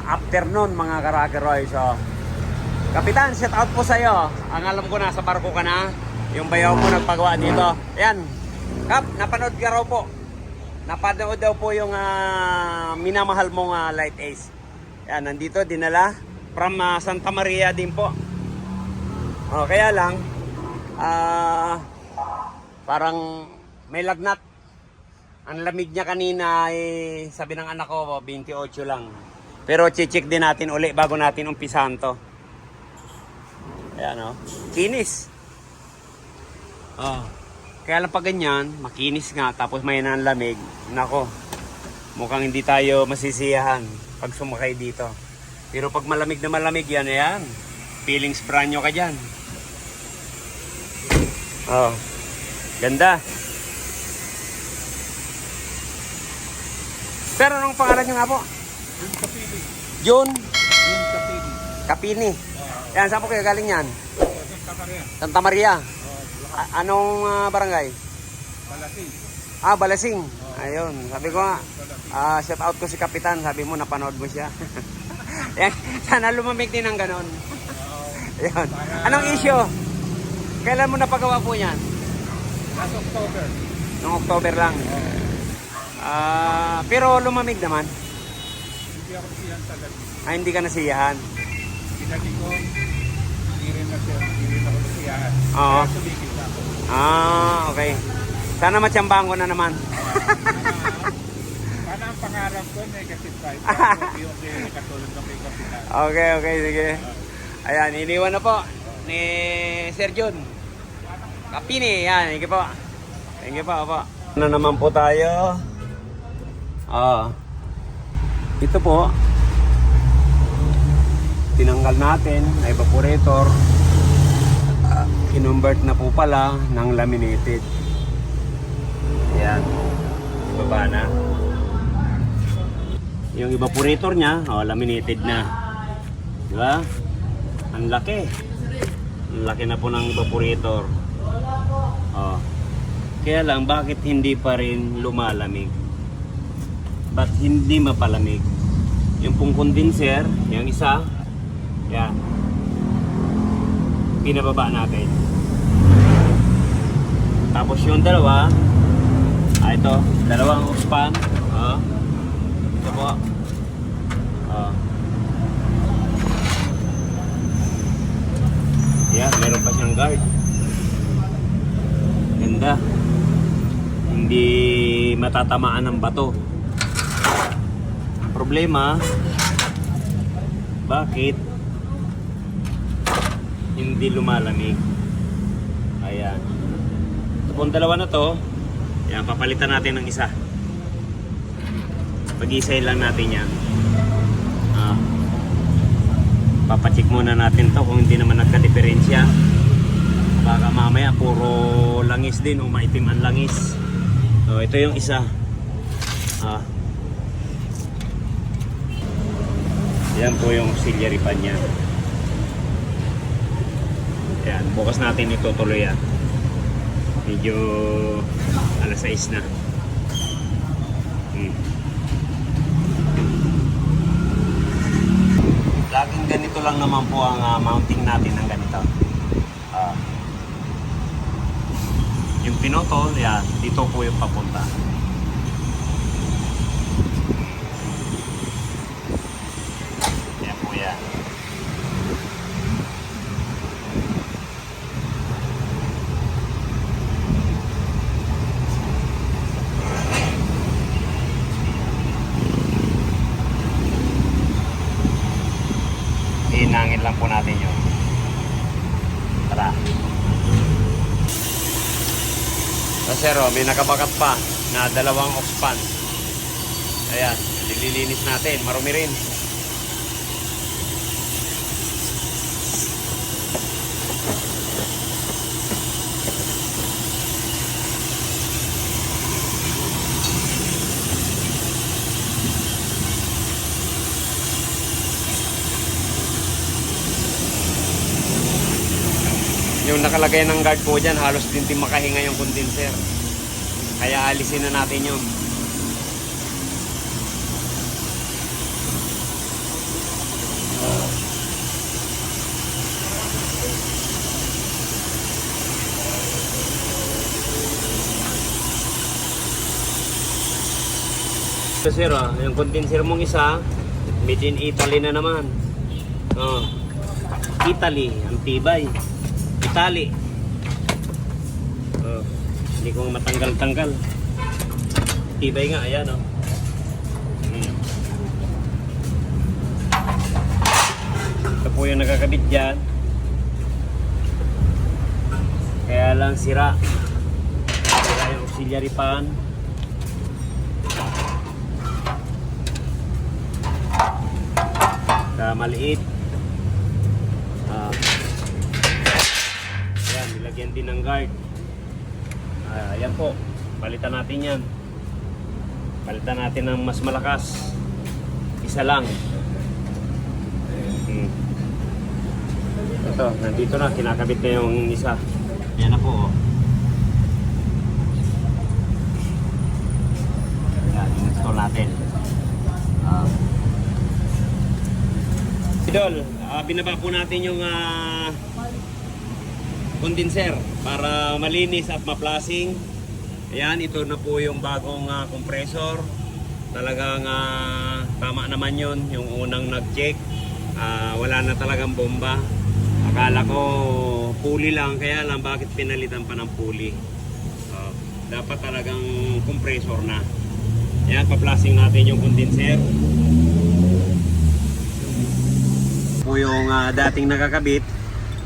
afternoon mga Karakeroy. So, Kapitan, shout out po sa iyo. Ang alam ko nasa barko ka na. Yung bayaw mo nagpagawa dito. Ayan. Kap, napanood ka raw po. Napanood daw po yung minamahal mong Light Ace. Ayan, nandito, dinala. From Santa Maria din po. Oh, kaya lang, parang may lagnat. Ang lamig niya kanina, sabi ng anak ko, 28 lang. Pero check din natin uli bago natin umpisahan to. Ayan o, kinis. Oh. Kaya lang pag ganyan, makinis nga, tapos may nanlamig. Nako, mukhang hindi tayo masisiyahan pag sumakay dito. Pero pag malamig na malamig yan, ayan. Feelings brand nyo ka dyan. Oh, ganda. Pero anong pangalan nyo nga po? Yung Kapili. Jun Yung Kapili. Kapini. Yan, saan po kayo galing yan? Santa Maria. Santa Maria. Anong barangay? Balasing. Balasing. Ayun, sabi ko nga, shout out ko si Kapitan. Sabi mo, napanood mo siya. Yan, sana lumamig din ng ganon. Ayun. Anong issue? Kailan mo napagawa po yan? Last October. Noong October lang. Pero lumamig naman. Hindi ako siyan sa gabi. Hindi ka nasiyahan. Pinagi ko, hindi rin ako nasiyahan. Oo. Kaya sumigil na ako. Okay. Sana matsambahan ko na naman. Sana ang pangarap ko, negative 5. Okay, katulad ng kay Kapitan. Okay, sige. Ayan, iniwan na po ni Sir Jun. Kapini, yan, thank you po. Thank you po, opo. Na naman po tayo. Ito po. Tinanggal natin na evaporator. Kinonvert na po pala ng laminated. Ayan. Ibaba na. Yung evaporator niya, laminated na. Diba? Ang laki. Ang laki na po ng evaporator. Kaya lang, bakit hindi pa rin lumalamig? Ba't hindi mapalamig? Yung pong condenser, yung isa, yan. Pinababa natin. Tapos yung dalawa, ito, dalawang span. Ito po. Yan, meron pa siyang guard. Ganda. Hindi matatamaan ng bato. Ang problema, bakit hindi lumalamig? Ayan. Ito pong dalawa na to, yan, papalitan natin ng isa. Pag-isay lang natin yan. Papacheck muna natin to kung hindi naman nagka-diferensya. Baka mamaya puro langis din o maitim ang langis. So ito yung isa. Yan po yung auxiliary pan niya. Yan, bukas natin itutuloy yan. Medyo alas 6 na. Laging ganito lang naman po ang mounting natin ng ganito. Yung pinotol, yan, dito po yung papunta. Yan po yan. Hinangin lang po natin yun. Tara. Sir, may nakabakat pa na dalawang oxpan. Ayan, nililinis natin, marumi rin. Yung nakalagay ng guard po dyan, halos din makahinga yung condenser. Kaya alisin na natin yun. Ito sir, yung condenser mong isa, made in Italy na naman. Oh. Italy, ang tibay. Italy. Oh. Hindi ko matanggal-tanggal. Tibay nga, ayan oh. Ito po yung nakakabit dyan. Kaya lang sira. Sira yung auxiliary fan. Maliit. Ayan, nilagyan din ng guard. Ayan po, palitan natin yan. Palitan natin ng mas malakas. Isa lang. Ito, nandito na, kinakabit na yung isa. Ayan na po. Ayan, install natin. Idol, binaba po natin yung condenser para malinis at ma-flushing. Ayan, ito na po yung bagong compressor. Talagang tama naman yun, yung unang nag-check. Wala na talagang bomba. Akala ko pulley lang, kaya lang bakit pinalitan pa ng pulley. Dapat talagang compressor na. Ayan, pa-flushing natin yung condenser. Po yung dating nakakabit,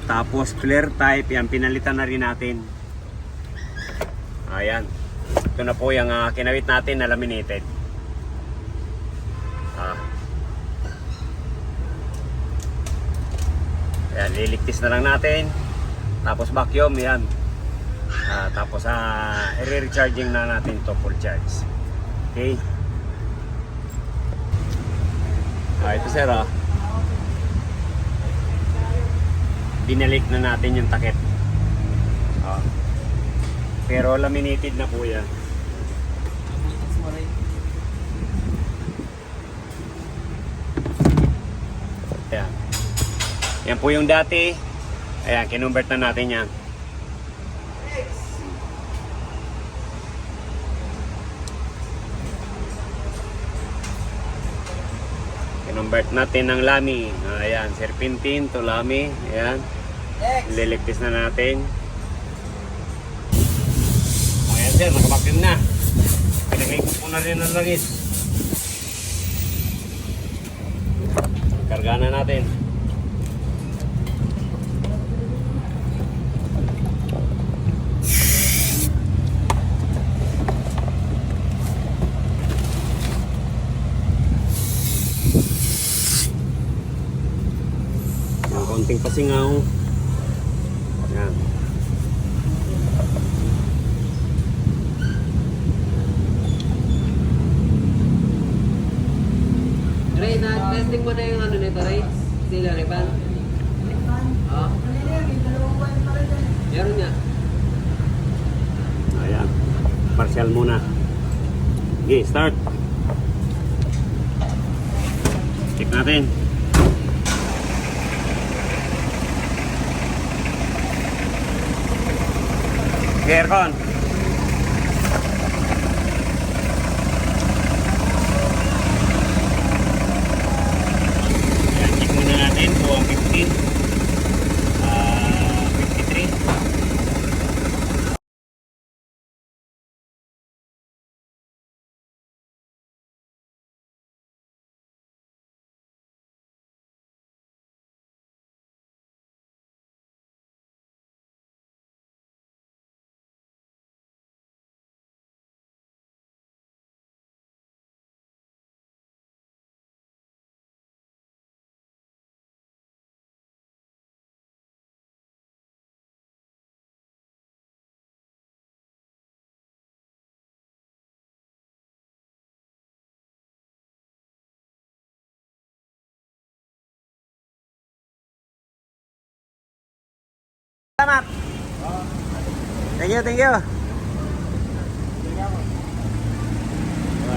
tapos flare type, yan pinalitan na rin natin. Ayan, ito na po yung kinawit natin na laminated. Ayan, liligtis na lang natin, tapos vacuum, yan. Tapos i-recharging na natin to full charge. Okay. Ito sir binalik na natin yung takip. Pero laminated na po yan. Ayan. Yan po yung dati. Ayan, kinonvert na natin yan. Kinonvert natin ng lami. Ayan, serpentine to lami. Ayan. Liligtis na natin. Ayan sir, nakabakim na. Pinagay ko po na rin ang langis. Karga na natin. Yung konting pasingaw. Ayan. Ray, na-testing mo na yung ano nito, Ray? Sila, Repan? Oo. Meron nga. Ayan. Partial muna. Okay, start. Check natin. Okay, aircon. Ayan, check muna natin kung ang 15. 53. Salamat. Thank you, thank you.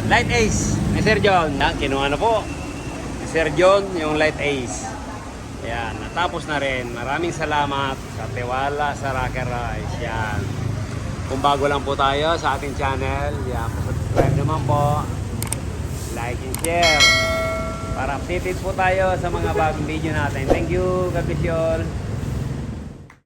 Light Ace, Sir John. Kinuha na po. Sir John, yung Light Ace. Yan, natapos na rin. Maraming salamat sa tiwala sa Rocker Rice. Yan. Kung bago lang po tayo sa ating channel, yan, subscribe naman po. Like and share. Para updated po tayo sa mga bagong video natin. Thank you. God bless you all.